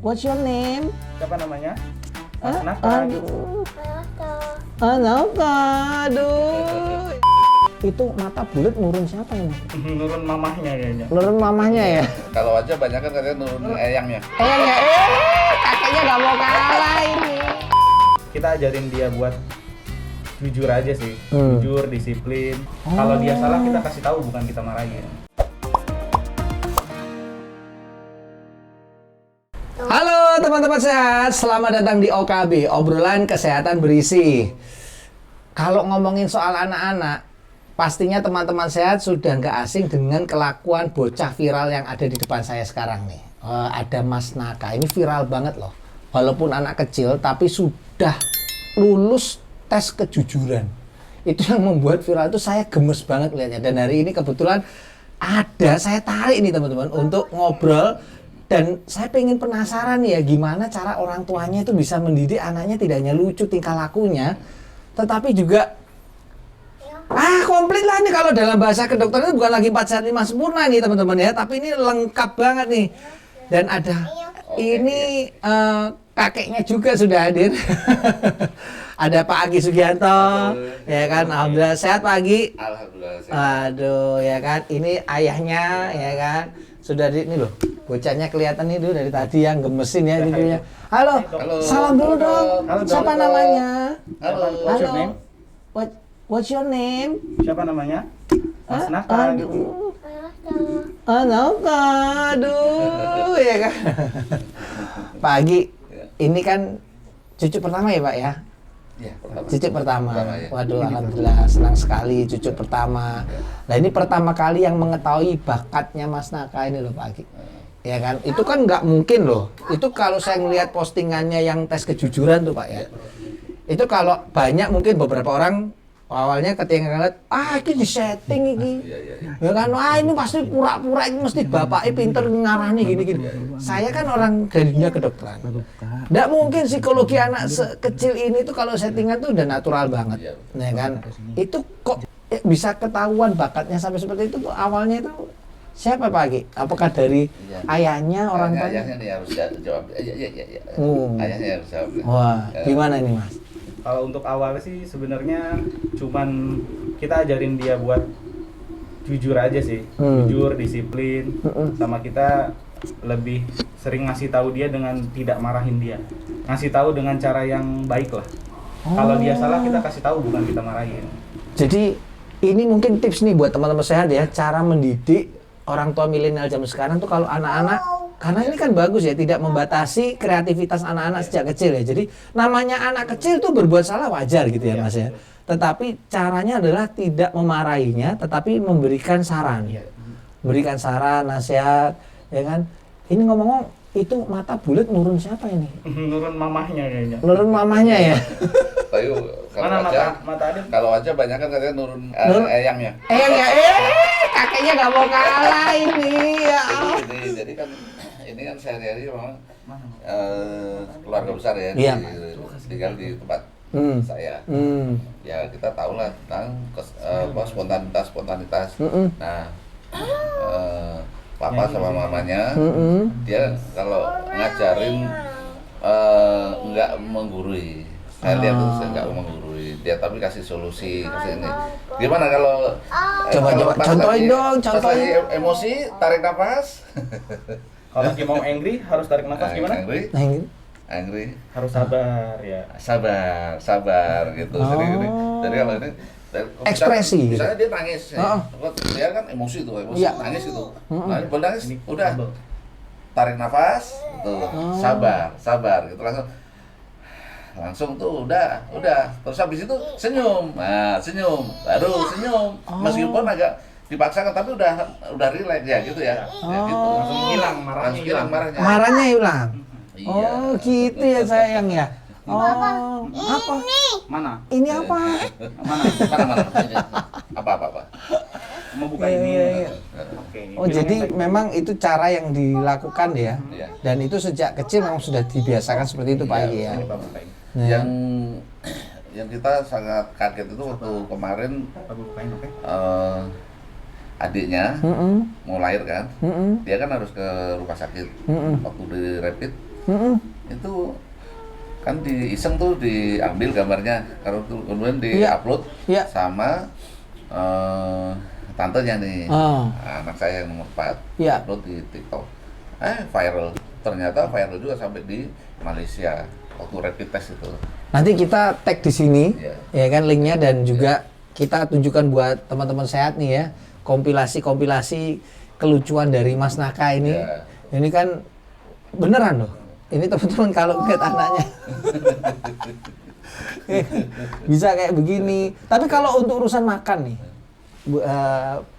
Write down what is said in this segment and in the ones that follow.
What's your name? Siapa namanya? Hah? Naka. Aduh. Naka, aduh. Itu mata bulat nurun siapa ini? Nurun mamahnya kayaknya. Nurun mamahnya ya? Kalau aja banyak kan katanya nurun eyangnya. Eyangnya, kakeknya gak mau kalah ini. Kita ajarin dia buat jujur aja sih. Jujur, disiplin. Oh. Kalau dia salah kita kasih tahu, bukan kita marahin. Halo teman-teman sehat, selamat datang di OKB, obrolan kesehatan berisi. Kalau ngomongin soal anak-anak, pastinya teman-teman sehat sudah nggak asing dengan kelakuan bocah viral yang ada di depan saya sekarang nih. Ada Mas Naka, ini viral banget loh. Walaupun anak kecil, tapi sudah lulus tes kejujuran. Itu yang membuat viral itu saya gemes banget lihatnya. Dan hari ini kebetulan saya tarik nih teman-teman untuk ngobrol. Dan saya pengen penasaran ya gimana cara orang tuanya itu bisa mendidik anaknya tidak hanya lucu tingkah lakunya, tetapi juga komplit lah nih. Kalau dalam bahasa kedokteran itu bukan lagi 4 sehat 5 sempurna nih teman-teman ya, tapi ini lengkap banget nih. Dan ada ini kakeknya juga sudah hadir. Ada Pak Agi Sugianto, ya kan, alhamdulillah sehat Pak Agi. Alhamdulillah sehat. Aduh, ya kan, ini ayahnya, ya kan, sudah di ini loh, bocahnya kelihatan nih dulu dari tadi yang gemesin ya gitu ya. Halo, Halo. salam dulu dong. Halo, Siapa Dok. namanya? Halo. What's your name? What's your name? Siapa namanya? Mas Hah? Naka. Aduh. Naka, aduh, ya kan. Pak Agi, ini kan cucu pertama ya Pak ya? Iya, pertama. Cucu pertama. Ya. Waduh, alhamdulillah senang sekali cucu pertama. Nah, ini pertama kali yang mengetahui bakatnya Mas Naka ini loh Pak Agi. Ya kan? Itu kan nggak mungkin loh. Itu kalau saya ngelihat postingannya yang tes kejujuran tuh Pak ya. Itu kalau banyak mungkin beberapa orang awalnya ketika ngeliat, ini di setting ini. Ya kan, ini pasti pura-pura, ini mesti bapaknya pinter ngarani gini-gini. Saya kan orang dari dunia kedokteran. Nggak mungkin psikologi anak sekecil ini tuh kalau settingan tuh udah natural banget. Ya kan, itu kok bisa ketahuan bakatnya sampai seperti itu tuh awalnya itu siapa Pak Agi? Apakah dari ayahnya, orang tuanya? Ayahnya nih harus jawab. Iya. Ayahnya harus jawab. Wah, gimana ini Mas? Kalau untuk awal sih sebenarnya cuman kita ajarin dia buat jujur aja sih. Jujur, disiplin. Sama kita lebih sering ngasih tahu dia dengan tidak marahin dia. Ngasih tahu dengan cara yang baik lah. Kalau dia salah kita kasih tahu, bukan kita marahin. Jadi ini mungkin tips nih buat teman-teman sehat ya, cara mendidik orang tua milenial zaman sekarang tuh kalau anak-anak, karena ini kan bagus ya, tidak membatasi kreativitas anak-anak sejak kecil ya. Jadi namanya anak kecil tuh berbuat salah wajar gitu ya Mas ya. Tetapi caranya adalah tidak memarahinya, tetapi memberikan saran. Memberikan saran, nasihat, ya kan. Ini ngomong-ngomong, itu mata bulat nurun siapa ini? Nurun mamahnya kayaknya. Nurun mamahnya ya. Tapi kalau aja, mata Adit? kalau aja banyak kan katanya nurun eyangnya. Eyangnya, kakeknya gak mau kalah ini ya. Jadi kan ini kan sehari-hari memang keluarga besar ya. Iya. Tinggal di tempat saya. Ya kita tahu lah tentang spontanitas. Nah, papa sama mamanya, dia kalau ngajarin nggak menggurui. Saya lihat tuh nggak menggurui dia, tapi kasih solusi, kasih ini. Gimana kalau Coba pas contohin dong, pas lagi emosi, tarik nafas. Kalau lagi mau angry harus tarik nafas gimana? Angry. Harus sabar ya. Sabar gitu. Jadi kalau ini Ekspresi. Misalnya dia nangis, dia kan emosi tuh, Iya. nangis gitu. Nah, nangis, udah tarik nafas, gitu. Sabar, gitu langsung tuh udah. Terus habis itu senyum, baru senyum. Meskipun agak dipaksakan, tapi udah rileks ya gitu ya. Ya gitu. Langsung hilang Langsung hilang marahnya. Marahnya hilang. Iya. Oh gitu ya sayang ya. Oh, apa? Mana? Ini apa? Mana? Apa? Mau buka Iya, ini. iya. Oke. Oh jadi memang itu cara yang dilakukan ya. Iya. Dan itu sejak kecil memang sudah dibiasakan seperti itu Pak Agi ya. Ini Pak bukain. Nah, Yang kita sangat kaget itu waktu kemarin Pak bukain, oke. adiknya mau lahir kan, dia kan harus ke rumah sakit. Waktu di rapid Itu kan di iseng tuh diambil gambarnya, kalau tuh kemudian Iya. diupload Iya. sama tantenya nih, anak saya yang nomor 4, Iya. upload di TikTok, viral. Ternyata viral juga sampai di Malaysia waktu rapid test itu. Nanti kita tag di sini, Iya. ya kan linknya, dan juga kita tunjukkan buat teman-teman sehat nih ya, kompilasi kelucuan dari Mas Naka ini. Iya. Ini kan beneran loh. Ini teman-teman kalau lihat anaknya bisa kayak begini. Tapi kalau untuk urusan makan nih,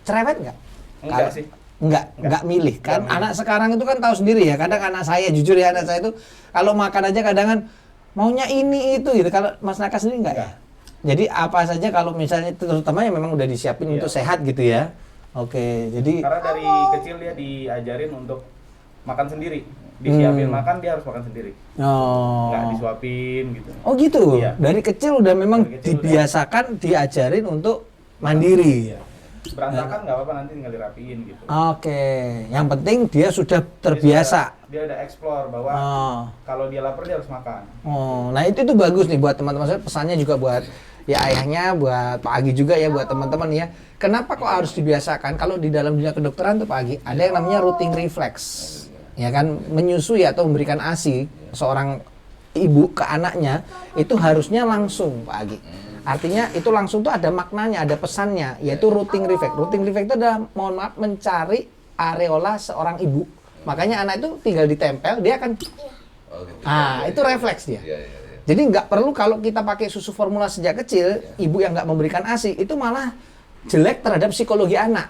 cerewet nggak? Enggak sih. Nggak milih kan. Nggak milih. Anak sekarang itu kan tahu sendiri ya. Kadang anak saya, jujur ya, anak saya itu kalau makan aja kadang kan maunya ini itu gitu. Kalau Mas Naka sendiri nggak ya? Jadi apa saja kalau misalnya, terutama yang memang udah disiapin Iya. untuk sehat gitu ya. Oke, jadi Karena dari kecil dia diajarin untuk makan sendiri. Disiapin makan, dia harus makan sendiri. Nggak disuapin gitu. Oh gitu. Iya. Dari kecil udah memang Dari kecil dibiasakan, diajarin untuk mandiri. Iya. Berantakan nggak apa-apa, nanti tinggal dirapiin gitu. Oke, yang penting dia sudah terbiasa. Dia udah explore bahwa Oh. kalau dia lapar dia harus makan. Oh, nah itu bagus nih buat teman-teman saya. Pesannya juga buat ya ayahnya, buat Pak Agi juga ya, buat teman-teman ya. Kenapa kok harus dibiasakan? Kalau di dalam dunia kedokteran tuh Pak Agi, ada yang namanya routing reflex. Ya kan, menyusui atau memberikan ASI seorang ibu ke anaknya itu harusnya langsung, Pak Agi. Artinya itu langsung tuh ada maknanya, ada pesannya, yaitu routing reflex. Routing reflex itu adalah, mohon maaf, mencari areola seorang ibu. Makanya anak itu tinggal ditempel, dia akan Oh, gitu. itu refleks dia. Iya, iya, iya. Jadi nggak perlu kalau kita pakai susu formula sejak kecil, ibu yang nggak memberikan ASI, itu malah jelek terhadap psikologi anak.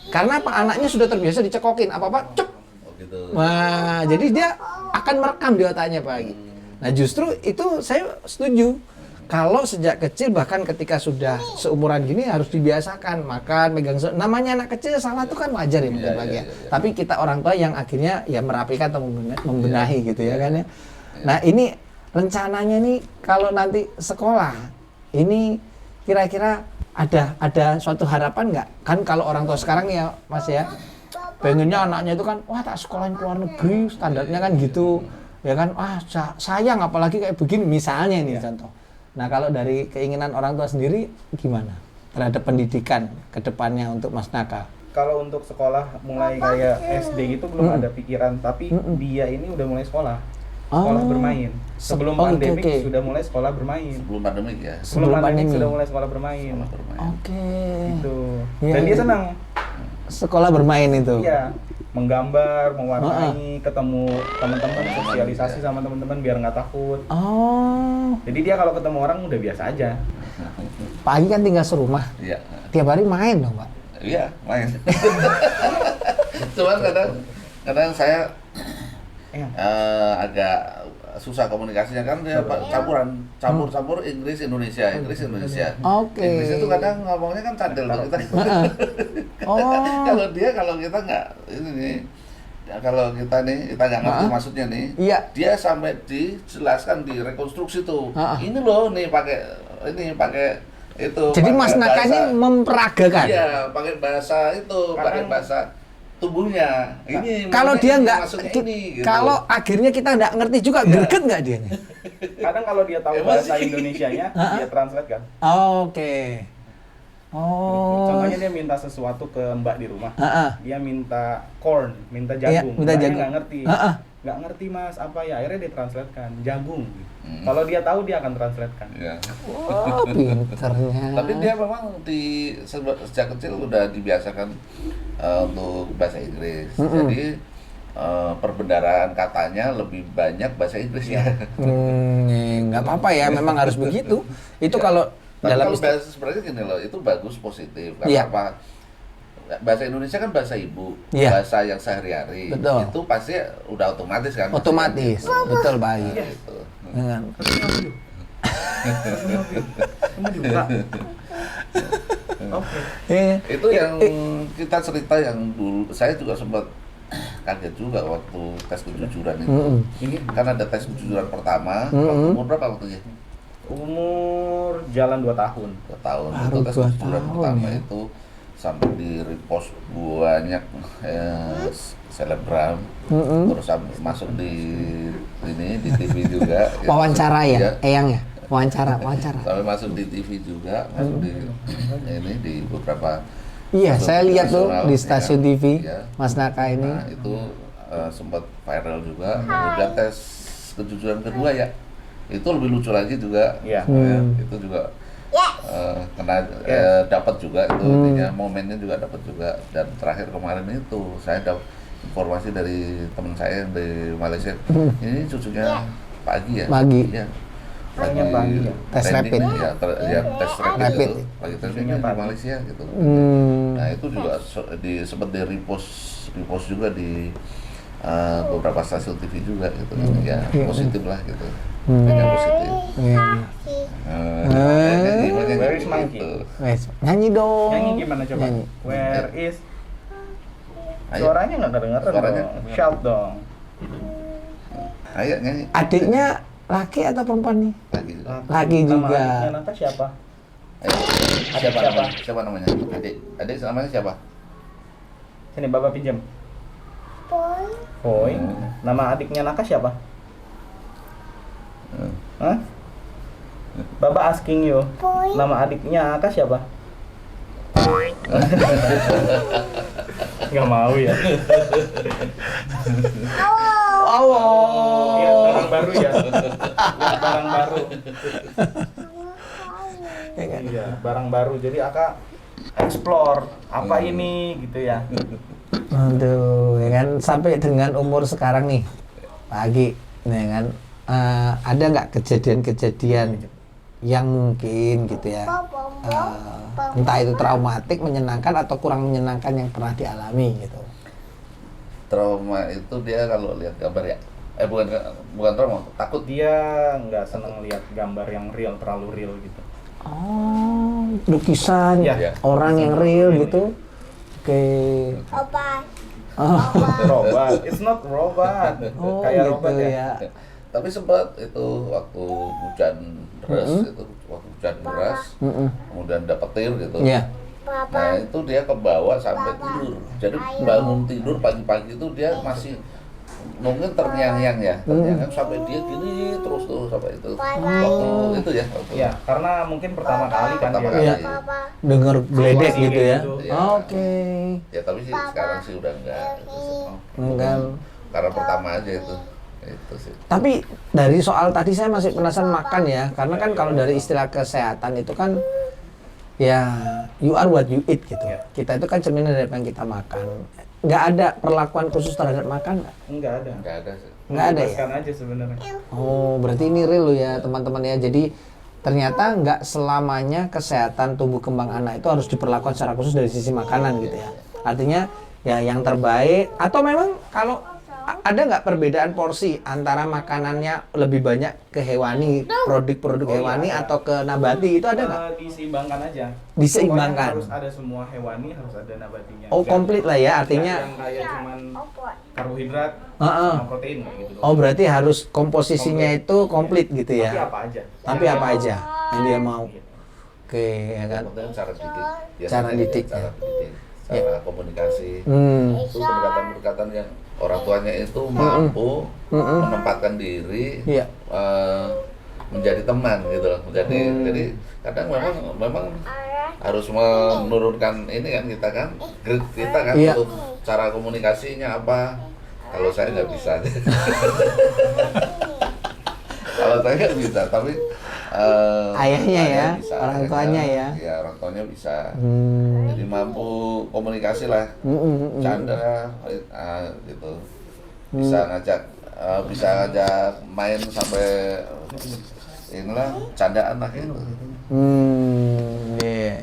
Karena apa? Anaknya sudah terbiasa dicekokin, apa-apa, cep. Oh, gitu. Wah, jadi dia akan merekam di otaknya Pak Agi. Nah justru itu saya setuju. Kalau sejak kecil, bahkan ketika sudah seumuran gini, harus dibiasakan makan, megang namanya anak kecil, salah itu kan wajar ya, mungkin Pak Agi. Tapi kita orang tua yang akhirnya ya merapikan atau membenahi gitu ya kan ya. Nah ini rencananya nih kalau nanti sekolah, ini kira-kira ada suatu harapan nggak? Kan kalau orang tua sekarang ya Mas ya, pengennya anaknya itu kan, wah tak sekolahin ke luar negeri, standarnya kan gitu. Ya kan, sayang apalagi kayak begini misalnya ini contoh. Nah kalau dari keinginan orang tua sendiri gimana terhadap pendidikan ke depannya untuk Mas Naka? Kalau untuk sekolah mulai kayak SD gitu belum ada pikiran, tapi dia ini udah mulai sekolah bermain. Sebelum pandemik oke. sudah mulai sekolah bermain. Sebelum pandemik ya. Sebelum pandemik pandemi. sudah mulai sekolah bermain. Bermain. Oke. Gitu. Iya, Dan dia iya. senang. Sekolah bermain itu. Iya, menggambar, mewarnai, ketemu teman-teman, sosialisasi sama teman-teman biar nggak takut. Oh, Jadi dia kalau ketemu orang udah biasa aja. Pak Agi kan tinggal serumah, Iya. tiap hari main dong Pak. Iya, main. Cuman kadang saya agak susah komunikasinya kan dia campur Inggris Indonesia. Oke. Inggris itu kadang ngomongnya kan cadel kalau kita. Oh, kalau kita nggak ini nih, kalau kita nggak ngerti maksudnya nih, iya. dia sampai dijelaskan, direkonstruksi tuh. Ha-ha. Ini loh nih pakai itu. Jadi pakai Mas Naka ini bahasa- memperagakan. Iya, pakai bahasa itu, pakai bahasa tubuhnya. Ini Kalau dia nggak, maksudnya ini, gitu. kalau akhirnya kita nggak ngerti juga, greget nggak dia nih? Kadang kalau dia tahu Emosi. bahasa Indonesianya, dia translate kan. Oke. Oh. Contohnya dia minta sesuatu ke Mbak di rumah. Ha-ha. Dia minta corn, minta Iya, jagung. minta Mbaknya jagung. nggak ngerti. Ha-ha. Nggak ngerti Mas, apa ya? Akhirnya dia translatekan jagung. Kalau dia tahu dia akan translatekan. Iya. Oh, pinternya. Tapi dia memang sejak kecil udah dibiasakan untuk bahasa Inggris. Jadi perbendaharaan katanya lebih banyak bahasa Inggris ya. Nggak apa-apa ya, memang harus begitu. Itu Ya. kalau Tapi dalam kalau bahasa sebenarnya gini loh, itu bagus, positif. Karena Iya. apa? Bahasa Indonesia kan bahasa ibu, Iya. bahasa yang sehari-hari. Betul. Itu pasti udah otomatis kan. otomatis, betul Pak Agi. Gitu. Dengan Kamu juga. Oke. Itu yang kita cerita yang dulu, saya juga sempat kaget juga waktu tes kejujuran itu. Ini kan ada tes kejujuran pertama, waktu umur berapa waktunya? Umur jalan 2 tahun. 2 tahun. Baru Itu tes 2 kejujuran tahun pertama ya. itu sampai di repost banyak selebgram, terus masuk di ini di TV juga. Wawancara ya, Ya. Eyang ya? Wawancara. Sampai masuk di TV juga, masuk di ini di beberapa. Iya, saya lihat tuh nasional, di stasiun ya, TV, ya. Mas Naka ini. Nah, itu sempat viral juga. Kemudian tes kejujuran kedua ya, itu lebih lucu lagi juga. Iya. Ya, itu juga kena dapat juga itu intinya, momennya juga dapat juga. Dan terakhir kemarin itu saya dapat informasi dari teman saya yang di Malaysia. Ini cucunya pagi ya. Pagi. Ya. Pagi ya. Tes rapid. Ya, tes rapid, Rapid. itu. Lagi tes rapid di Malaysia gitu. Nah, itu juga sempat di repost juga di beberapa stasiun TV juga gitu. Ya, positif lah gitu. Yang positif. Iya. Nyanyi Where is monkey? gitu. Wes, nyanyi dong. Nyanyi gimana coba? Nyanyi. Where is? Ayo. Suaranya nggak kedengeran Suaranya. dong. Shout dong. Ayo nyanyi. Adiknya laki atau perempuan nih? Lagi. Laki Nama juga. adiknya Naka siapa? Ayo. Siapa Siapa? namanya? Siapa namanya? Adik namanya siapa? Sini Bapak pinjam. Boy. Nama adiknya Naka siapa? Hah? Bapak asking you. Nama adiknya Naka siapa? Gak mau ya. Iya, barang baru ya. Barang baru. Iya, barang baru. Jadi Aka explore apa ini gitu ya. Aduh, ya kan sampai dengan umur sekarang nih, pagi, ya kan, ada nggak kejadian-kejadian yang mungkin gitu ya, entah itu traumatik, menyenangkan atau kurang menyenangkan yang pernah dialami gitu? Trauma itu dia kalau lihat gambar ya. Bukan trauma, takut. Dia nggak seneng lihat gambar yang real, terlalu real gitu. Oh, lukisan Ya. orang yang real gitu. Oke. Oh, Robot, it's not robot. oh Kayak gitu robot ya. ya. Tapi sempat itu waktu hujan deras kemudian ada petir gitu. Iya. Nah, itu dia kebawa sampai tidur. Jadi bangun tidur pagi-pagi itu dia masih mungkin terngiang-ngiang ya, terngiang sampai dia gini terus tuh sampai itu. Waktu itu ya. Iya, karena mungkin pertama kali kan Pertama dia. kali. Iya. Dengar geledek Situasi gitu kayak ya. gitu. Iya. Oke. Ya tapi sih sekarang sih udah enggak. Enggak. Karena pertama aja itu. Itu sih. Tapi dari soal tadi saya masih penasaran makan ya, karena kan kalau dari istilah kesehatan itu kan ya you are what you eat gitu. Kita itu kan cerminan dari apa yang kita makan. Nggak ada perlakuan khusus terhadap makan nggak? Enggak ada. Enggak ada sih. Nggak ada ya? Bebaskan aja sebenarnya. Oh, berarti ini real loh ya teman-teman ya. Jadi ternyata nggak selamanya kesehatan tumbuh kembang anak itu harus diperlakukan secara khusus dari sisi makanan gitu ya. Artinya ya yang terbaik, atau memang kalau ada nggak perbedaan porsi antara makanannya lebih banyak ke hewani, produk-produk hewani atau ke nabati, itu ada nggak? Diseimbangkan aja. Diseimbangkan. Pokoknya harus ada semua hewani, harus ada nabatinya. Oh, komplit lah ya, artinya. Yang kayak cuman karbohidrat Heeh. sama protein kayak gitu. Oh, berarti harus komposisinya itu komplit gitu Tapi ya. apa aja? Tapi apa aja yang dia mau. Oke, ya kan. Yang penting cara didik. Cara didik, Cara ya. didik. Cara komunikasi. Itu pendekatan-pendekatan yang orang tuanya itu mampu menempatkan diri Iya. menjadi teman gitu loh. Jadi kadang memang harus menurunkan ini kan kita kan grit kita kan Iya. untuk cara komunikasinya apa. Kalau saya nggak bisa. Kalau saya nggak bisa, tapi Ayahnya ya, ayah bisa, orang ayahnya, tuanya ya. ya orang tuanya bisa. Jadi mampu komunikasi lah, canda gitu, bisa ngajak main sampai inilah candaan lah gitu.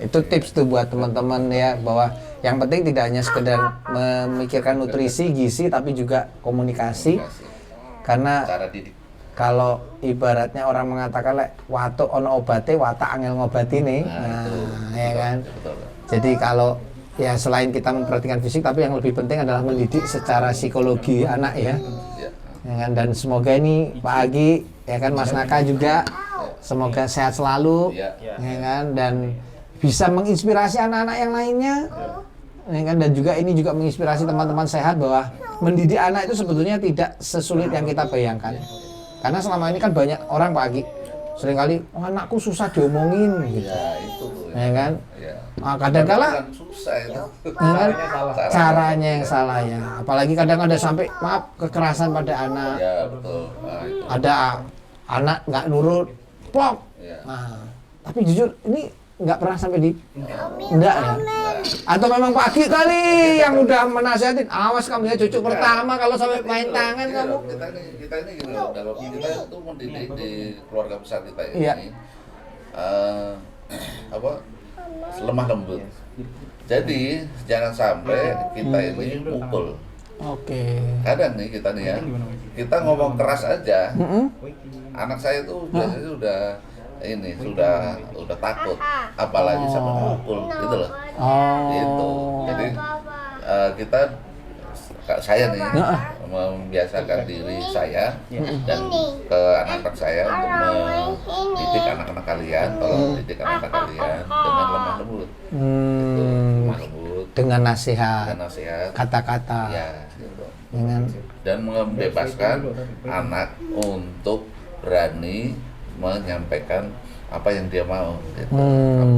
Itu tips tuh buat teman-teman ya, bahwa yang penting tidak hanya sekedar memikirkan nutrisi, gizi, tapi juga komunikasi. Karena Cara didik. kalau ibaratnya orang mengatakan watuk ono obate, watak angel ngobatine. Nah, ya kan. Betul. Jadi kalau ya selain kita memperhatikan fisik, tapi yang lebih penting adalah mendidik secara psikologi anak ya. Ya. Ya kan? Dan semoga ini Pak Agi, ya kan, Mas Naka juga, semoga sehat selalu, Ya. ya kan, dan bisa menginspirasi anak-anak yang lainnya. Ya kan, dan juga ini juga menginspirasi teman-teman sehat bahwa mendidik anak itu sebetulnya tidak sesulit yang kita bayangkan. Karena selama ini kan banyak orang Pak Agi seringkali, oh, anakku susah diomongin gitu. Ya itu tuh. Ya kan? Ya. Nah, kadang-kala Bukan susah itu. ya kan, salah. caranya yang salah ya. Apalagi kadang ada sampai maaf kekerasan pada anak. Ya betul. Nah, itu. Ada anak nggak nurut, plok. Ya. Nah, tapi jujur ini nggak pernah sampai di enggak ya. Atau memang Pak Agi kali yang udah menasihatin, awas kamu ya cucu pertama kalau sampai main tangan Iya, kamu. kita ini gini loh, dalam kita itu mendidik di keluarga besar kita ini Iya. apa lemah lembut. Jadi jangan sampai kita ini mukul. Oke. Kadang nih kita nih ya, kita ngomong keras aja. Anak saya tuh biasanya sudah takut, apalagi sampai mukul gitu loh. Oh. Gitu. Jadi kita saya nih membiasakan diri saya dan ke anak-anak saya untuk mendidik anak-anak kalian, tolong didik anak-anak kalian dengan lemah lembut. Gitu, lemah lembut Dengan nasihat, dengan nasihat, kata-kata, ya, gitu. dengan Dan membebaskan anak untuk berani menyampaikan apa yang dia mau, gitu.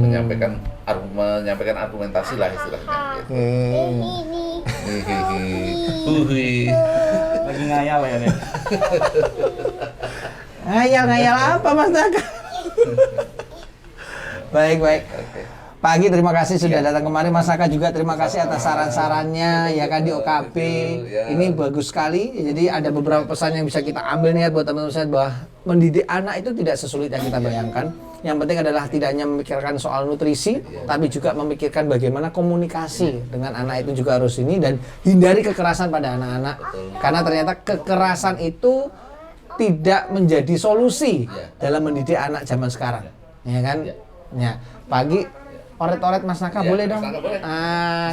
menyampaikan argumentasi lah istilahnya. Gitu. Hihihi. Lagi ngayal ya nih. ngayal apa Mas Naka? Baik. Oke. Pak Agi terima kasih sudah datang kemari. Mas Naka juga terima kasih atas saran-sarannya ya kan di OKB. Ini bagus sekali. Jadi ada beberapa pesan yang bisa kita ambil nih buat teman-teman saya bahwa mendidik anak itu tidak sesulit yang kita bayangkan. Yang penting adalah tidak hanya memikirkan soal nutrisi, tapi juga memikirkan bagaimana komunikasi dengan anak itu juga harus ini dan hindari kekerasan pada anak-anak. Karena ternyata kekerasan itu tidak menjadi solusi dalam mendidik anak zaman sekarang. Ya kan? Ya. Pagi oret-oret Mas Naka Ya, boleh Mas dong? Naka boleh.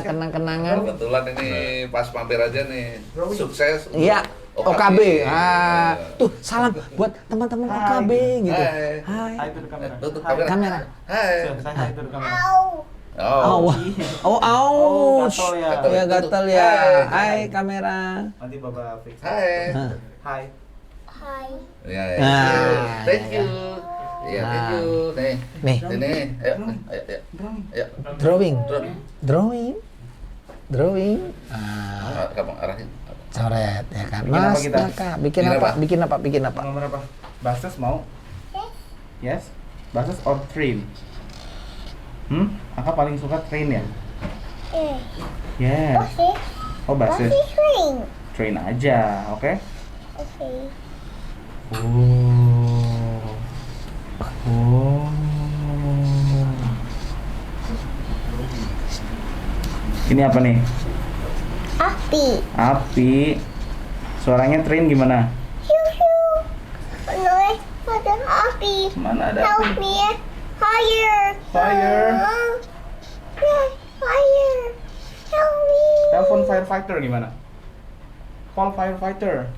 Kenang-kenangan. Kebetulan ini pas mampir aja nih, sukses. Iya, OKB. Iya. Tuh salam buat teman-teman OKB gitu. Hai. Hai itu kamera. Tutup Hai. Kamera. Hai. Saya itu kamera. Oh. Ouch. gatal ya. Ya gatal ya. Hai. Hai kamera. Nanti Bapak fix. Hai. Hai. Ya, ya. Nah, Thank ya, you. Iya, thank you. Nih. Nih. Sini. Ayo. Ayo. Drawing. Drone. Drawing. Kamu arahin. Coret ya kan. Bikin apa Mas kita? Naka, bikin apa? Nomor apa? Basis mau? Yes. Basis or train? Aka paling suka train ya? Yes. Oh basis. Train aja, oke? Oh. Ini apa nih? Api. Suaranya train gimana? Mana ada api? Fire. Telepon firefighter gimana? Call firefighter.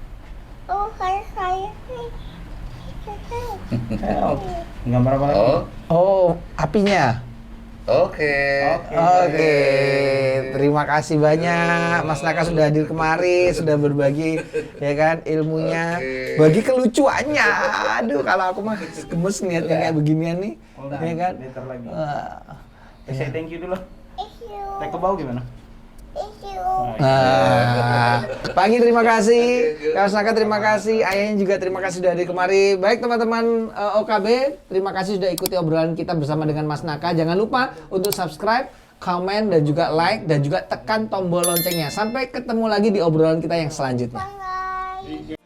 Help. Gambar apa lagi? Oh, apinya. oke. Oke, terima kasih banyak Mas Naka sudah hadir kemari, sudah berbagi ya kan ilmunya, Oke. bagi kelucuannya. Aduh, kalau aku mah gemes ngeliatnya kayak beginian nih, Hold on, ya kan. later lagi. Iya. Say thank you dulu. Take ke bawah gimana? Pagi terima kasih, Mas Naka terima kasih, ayahnya juga terima kasih sudah hadir kemari. Baik teman-teman OKB, terima kasih sudah ikuti obrolan kita bersama dengan Mas Naka. Jangan lupa untuk subscribe, komen dan juga like dan juga tekan tombol loncengnya. Sampai ketemu lagi di obrolan kita yang selanjutnya. Bye.